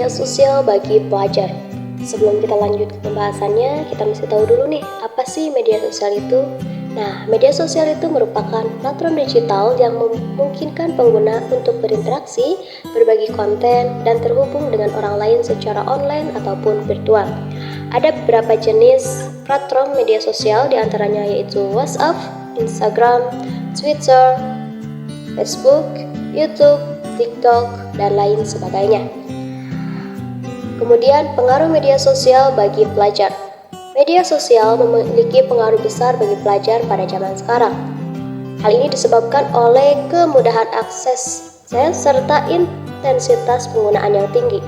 media sosial bagi pelajar. Sebelum kita lanjut ke pembahasannya, kita mesti tahu dulu nih, apa sih media sosial itu? Nah, media sosial itu merupakan platform digital yang memungkinkan pengguna untuk berinteraksi, berbagi konten, dan terhubung dengan orang lain secara online ataupun virtual. Ada beberapa jenis platform media sosial, diantaranya yaitu WhatsApp, Instagram, Twitter, Facebook, YouTube, TikTok, dan lain sebagainya. Kemudian, pengaruh media sosial bagi pelajar. Media sosial memiliki pengaruh besar bagi pelajar pada zaman sekarang. Hal ini disebabkan oleh kemudahan akses serta intensitas penggunaan yang tinggi.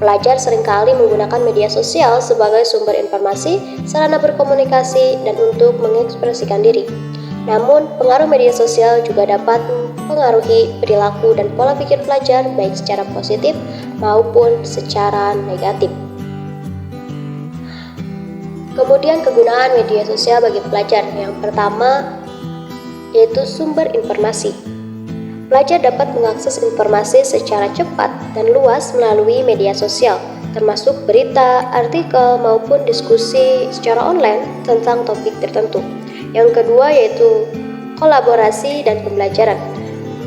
Pelajar seringkali menggunakan media sosial sebagai sumber informasi, sarana berkomunikasi, dan untuk mengekspresikan diri. Namun, pengaruh media sosial juga dapat mempengaruhi perilaku dan pola pikir pelajar baik secara positif maupun secara negatif. Kemudian kegunaan media sosial bagi pelajar. Yang pertama yaitu sumber informasi. Pelajar dapat mengakses informasi secara cepat dan luas melalui media sosial, termasuk berita, artikel, maupun diskusi secara online tentang topik tertentu. Yang kedua yaitu kolaborasi dan pembelajaran.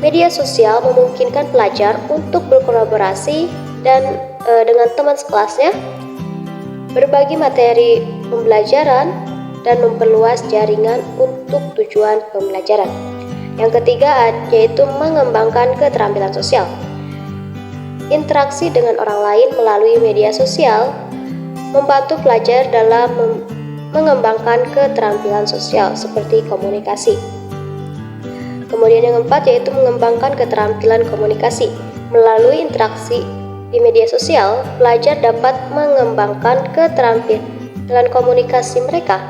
Media sosial memungkinkan pelajar untuk berkolaborasi dengan teman sekelasnya, berbagi materi pembelajaran, dan memperluas jaringan untuk tujuan pembelajaran. Yang ketiga yaitu mengembangkan keterampilan sosial. Interaksi dengan orang lain melalui media sosial membantu pelajar dalam mengembangkan keterampilan sosial seperti komunikasi. Kemudian yang keempat yaitu mengembangkan keterampilan komunikasi. Melalui interaksi di media sosial, pelajar dapat mengembangkan keterampilan komunikasi mereka.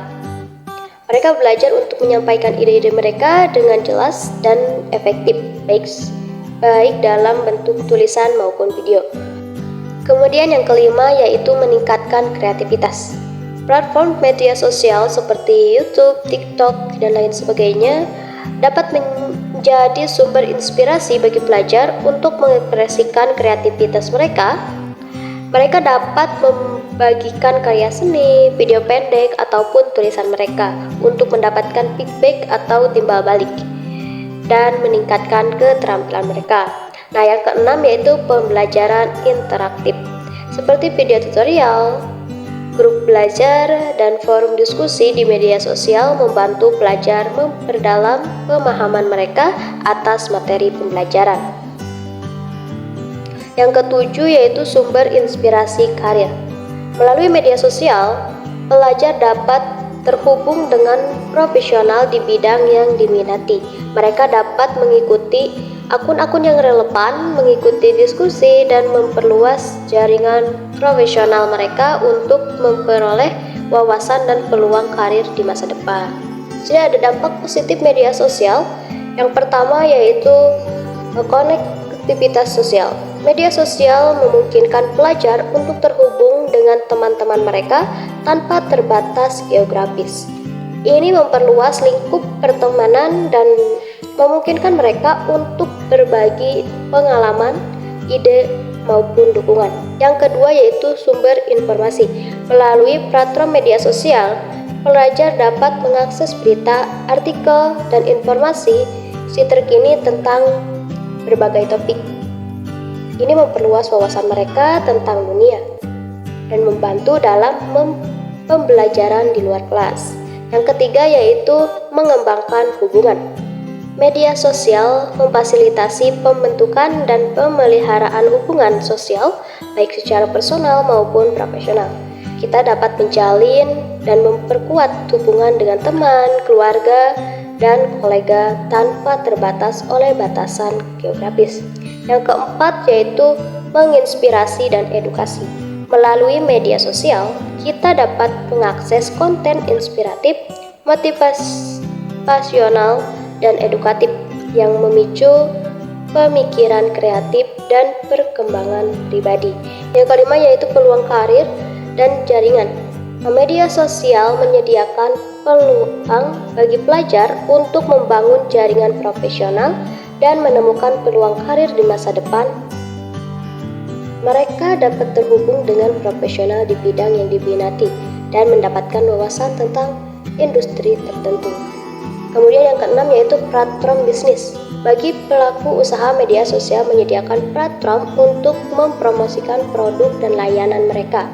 Mereka belajar untuk menyampaikan ide-ide mereka dengan jelas dan efektif, baik dalam bentuk tulisan maupun video. Kemudian yang kelima yaitu meningkatkan kreativitas. Platform media sosial seperti YouTube, TikTok, dan lain sebagainya dapat menjadi sumber inspirasi bagi pelajar untuk mengekspresikan kreativitas mereka. Mereka dapat membagikan karya seni, video pendek, ataupun tulisan mereka untuk mendapatkan feedback atau timbal balik dan meningkatkan keterampilan mereka. Nah, yang keenam yaitu pembelajaran interaktif seperti video tutorial, grup belajar, dan forum diskusi di media sosial membantu pelajar memperdalam pemahaman mereka atas materi pembelajaran. Yang ketujuh yaitu sumber inspirasi karir. Melalui media sosial, pelajar dapat terhubung dengan profesional di bidang yang diminati. Mereka dapat mengikuti akun-akun yang relevan, mengikuti diskusi, dan memperluas jaringan profesional mereka untuk memperoleh wawasan dan peluang karir di masa depan. Jadi ada dampak positif media sosial. Yang pertama yaitu konektivitas sosial. Media sosial memungkinkan pelajar untuk terhubung dengan teman-teman mereka tanpa terbatas geografis. Ini memperluas lingkup pertemanan dan memungkinkan mereka untuk berbagi pengalaman, ide, maupun dukungan. Yang kedua yaitu sumber informasi. Melalui platform media sosial, pelajar dapat mengakses berita, artikel, dan informasi terkini tentang berbagai topik. Ini memperluas wawasan mereka tentang dunia dan membantu dalam pembelajaran di luar kelas. Yang ketiga yaitu mengembangkan hubungan. Media sosial memfasilitasi pembentukan dan pemeliharaan hubungan sosial baik secara personal maupun profesional. Kita dapat menjalin dan memperkuat hubungan dengan teman, keluarga, dan kolega tanpa terbatas oleh batasan geografis. Yang keempat yaitu menginspirasi dan edukasi. Melalui media sosial, kita dapat mengakses konten inspiratif, motivasional, dan edukatif yang memicu pemikiran kreatif dan perkembangan pribadi. Yang kelima yaitu peluang karir dan jaringan. Media sosial menyediakan peluang bagi pelajar untuk membangun jaringan profesional dan menemukan peluang karir di masa depan. Mereka dapat terhubung dengan profesional di bidang yang diminati dan mendapatkan wawasan tentang industri tertentu. Kemudian yang keenam yaitu platform bisnis. Bagi pelaku usaha, media sosial menyediakan platform untuk mempromosikan produk dan layanan mereka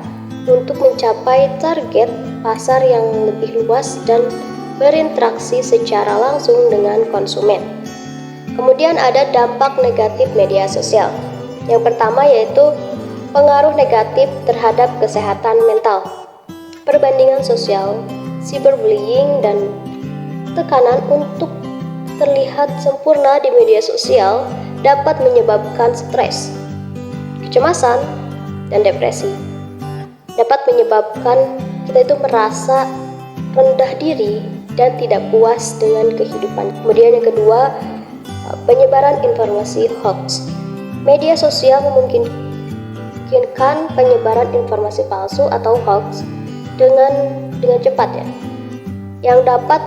untuk mencapai target pasar yang lebih luas dan berinteraksi secara langsung dengan konsumen. Kemudian ada dampak negatif media sosial. Yang pertama yaitu pengaruh negatif terhadap kesehatan mental. Perbandingan sosial, cyberbullying, dan tekanan untuk terlihat sempurna di media sosial dapat menyebabkan stres, kecemasan, dan depresi. Dapat menyebabkan kita itu merasa rendah diri dan tidak puas dengan kehidupan. Kemudian yang kedua, penyebaran informasi hoax. Media sosial memungkinkan penyebaran informasi palsu atau hoax dengan cepat ya, yang dapat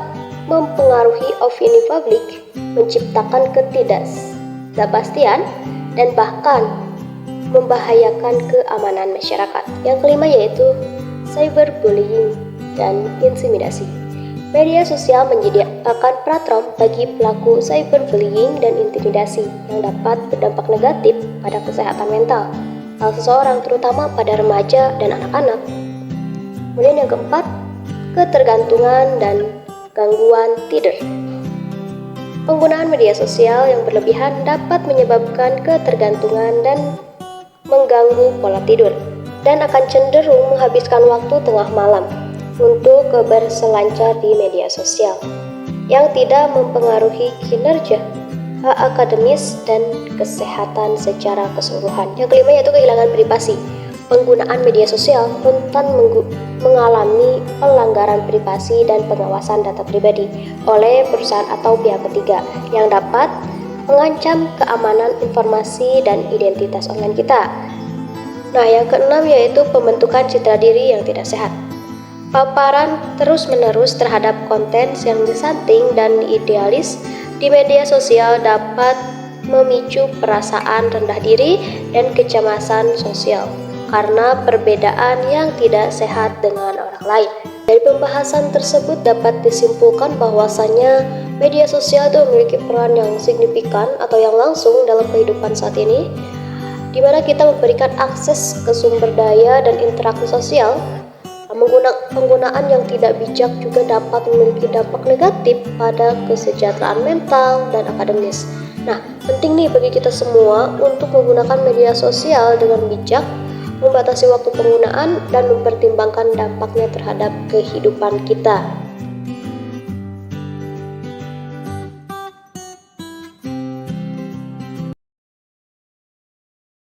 mempengaruhi opini publik, menciptakan ketidakpastian, dan bahkan membahayakan keamanan masyarakat. Yang kelima yaitu cyberbullying dan intimidasi. Media sosial menyediakan platform bagi pelaku cyberbullying dan intimidasi yang dapat berdampak negatif pada kesehatan mental seseorang, terutama pada remaja dan anak-anak. Kemudian yang keempat, ketergantungan dan gangguan tidur. Penggunaan media sosial yang berlebihan dapat menyebabkan ketergantungan dan mengganggu pola tidur, dan akan cenderung menghabiskan waktu tengah malam untuk berselancar di media sosial yang tidak mempengaruhi kinerja akademis dan kesehatan secara keseluruhan. Yang kelima yaitu kehilangan privasi. Penggunaan media sosial rentan mengalami pelanggaran privasi dan pengawasan data pribadi oleh perusahaan atau pihak ketiga yang dapat mengancam keamanan informasi dan identitas online kita. Nah, yang keenam yaitu pembentukan citra diri yang tidak sehat. Paparan terus-menerus terhadap konten yang disanting dan idealis di media sosial dapat memicu perasaan rendah diri dan kecemasan sosial karena perbedaan yang tidak sehat dengan orang lain. Dari pembahasan tersebut dapat disimpulkan bahwasannya media sosial itu memiliki peran yang signifikan atau yang langsung dalam kehidupan saat ini, di mana kita memberikan akses ke sumber daya dan interaksi sosial. Penggunaan yang tidak bijak juga dapat memiliki dampak negatif pada kesejahteraan mental dan akademis. Nah, penting nih bagi kita semua untuk menggunakan media sosial dengan bijak, membatasi waktu penggunaan, dan mempertimbangkan dampaknya terhadap kehidupan kita.